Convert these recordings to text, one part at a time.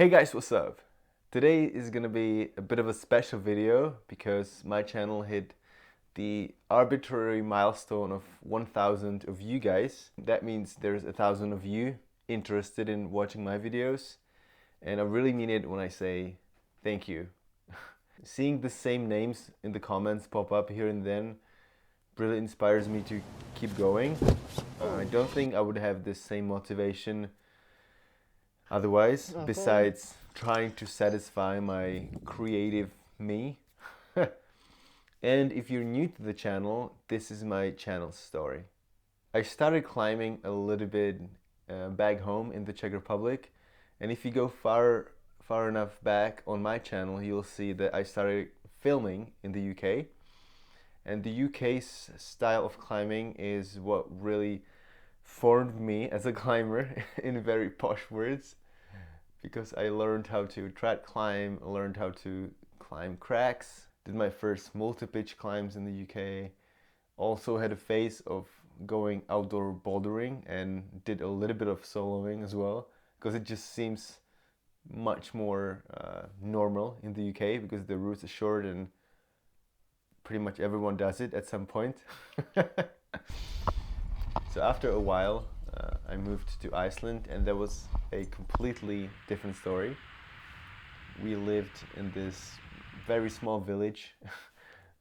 Hey guys, what's up? Today is gonna be a bit of a special video because my channel hit the arbitrary milestone of 1,000 of you guys. That means there's 1,000 of you interested in watching my videos, and I really mean it when I say thank you. Seeing the same names in the comments pop up here and then really inspires me to keep going. I don't think I would have the same motivation otherwise, besides trying to satisfy my creative me. And if you're new to the channel, this is my channel story. I started climbing a little bit back home in the Czech Republic, and if you go far enough back on my channel, you'll see that I started filming in the UK. And the UK's style of climbing is what really formed me as a climber in very posh words, because I learned how to trad climb, learned how to climb cracks, did my first multi-pitch climbs in the UK, also had a phase of going outdoor bouldering and did a little bit of soloing as well, because it just seems much more normal in the UK because the routes are short and pretty much everyone does it at some point. So after a while, I moved to Iceland, and that was a completely different story. We lived in this very small village,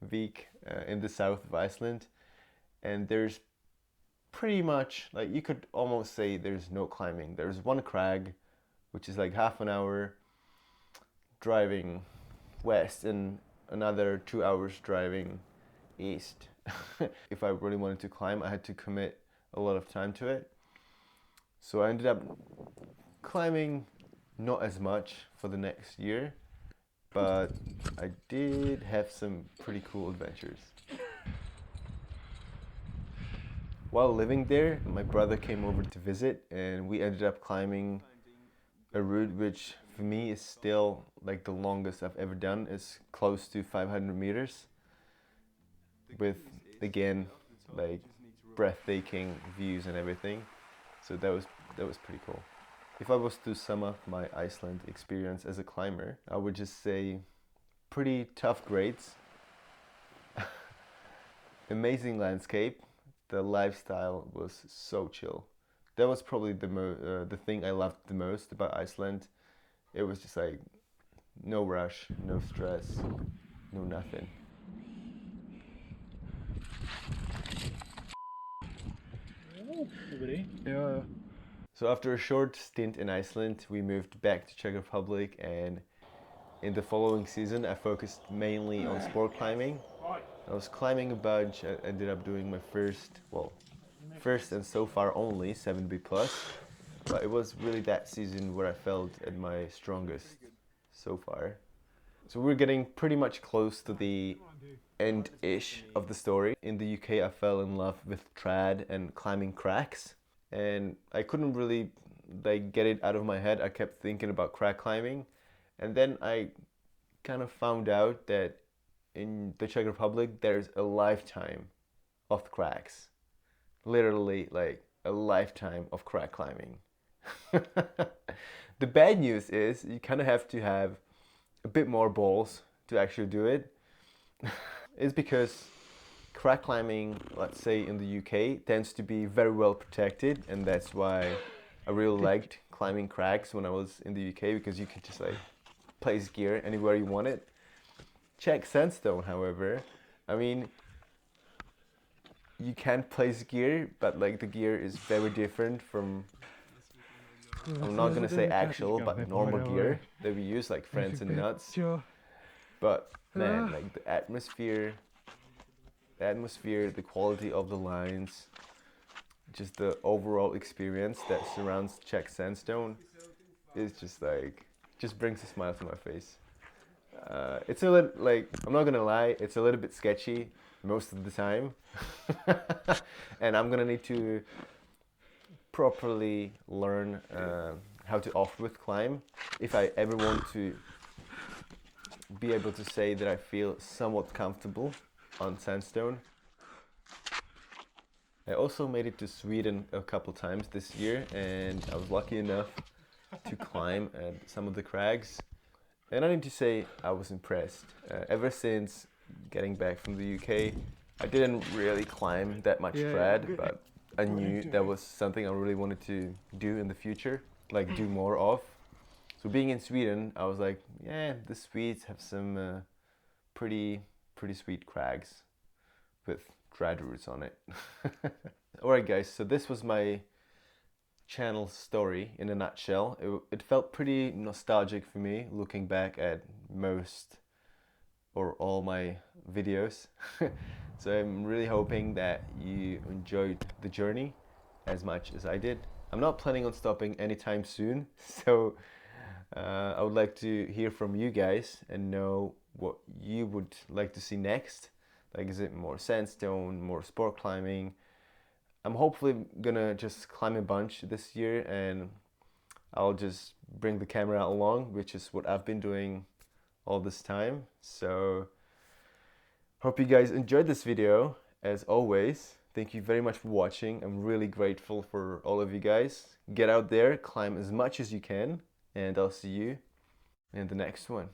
Vik, in the south of Iceland, and there's pretty much, like, you could almost say there's no climbing. There's one crag, which is like half an hour driving west and another 2 hours driving east. If I really wanted to climb, I had to commit a lot of time to it. So I ended up climbing not as much for the next year, but I did have some pretty cool adventures. While living there, my brother came over to visit, and we ended up climbing a route which for me is still like the longest I've ever done. It's close to 500 meters with, again, like breathtaking views and everything. So that was pretty cool. If I was to sum up my Iceland experience as a climber, I would just say pretty tough grades, amazing landscape, the lifestyle was so chill. That was probably the thing I loved the most about Iceland. It was just like no rush, no stress, no nothing. Yeah. So after a short stint in Iceland, we moved back to Czech Republic, and in the following season I focused mainly on sport climbing. I was climbing a bunch. I ended up doing my first and so far only 7B plus, but it was really that season where I felt at my strongest so far. So we're getting pretty much close to the end-ish of the story. In the UK, I fell in love with trad and climbing cracks, and I couldn't really like get it out of my head. I kept thinking about crack climbing, and then I kind of found out that in the Czech Republic there's a lifetime of cracks, literally like a lifetime of crack climbing. The bad news is you kind of have to have a bit more balls to actually do it. It's because crack climbing, let's say in the UK, tends to be very well protected, and that's why I really liked climbing cracks when I was in the UK, because you could just like place gear anywhere you want it. Czech sandstone, however, I mean, you can place gear, but like the gear is very different from, I'm not gonna say actual, but normal gear that we use, like friends and nuts. But man, like the atmosphere, the quality of the lines, just the overall experience that surrounds Czech sandstone is just like, just brings a smile to my face. It's a little, like, I'm not gonna lie, it's a little bit sketchy most of the time. And I'm gonna need to properly learn how to off-width climb if I ever want to be able to say that I feel somewhat comfortable on sandstone. I also made it to Sweden a couple times this year, and I was lucky enough to climb at some of the crags. And I need to say I was impressed. Ever since getting back from the UK, I didn't really climb that much crag, but I knew that was something I really wanted to do in the future, like do more of. So being in Sweden, I was like, yeah, the Swedes have some pretty sweet crags with dried roots on it. Alright guys, so this was my channel story in a nutshell. It felt pretty nostalgic for me looking back at most or all my videos. So I'm really hoping that you enjoyed the journey as much as I did. I'm not planning on stopping anytime soon, so I would like to hear from you guys and know what you would like to see next. Like, is it more sandstone, more sport climbing? I'm hopefully gonna just climb a bunch this year, and I'll just bring the camera along, which is what I've been doing all this time. So hope you guys enjoyed this video. As always, thank you very much for watching. I'm really grateful for all of you guys. Get out there, climb as much as you can, and I'll see you in the next one.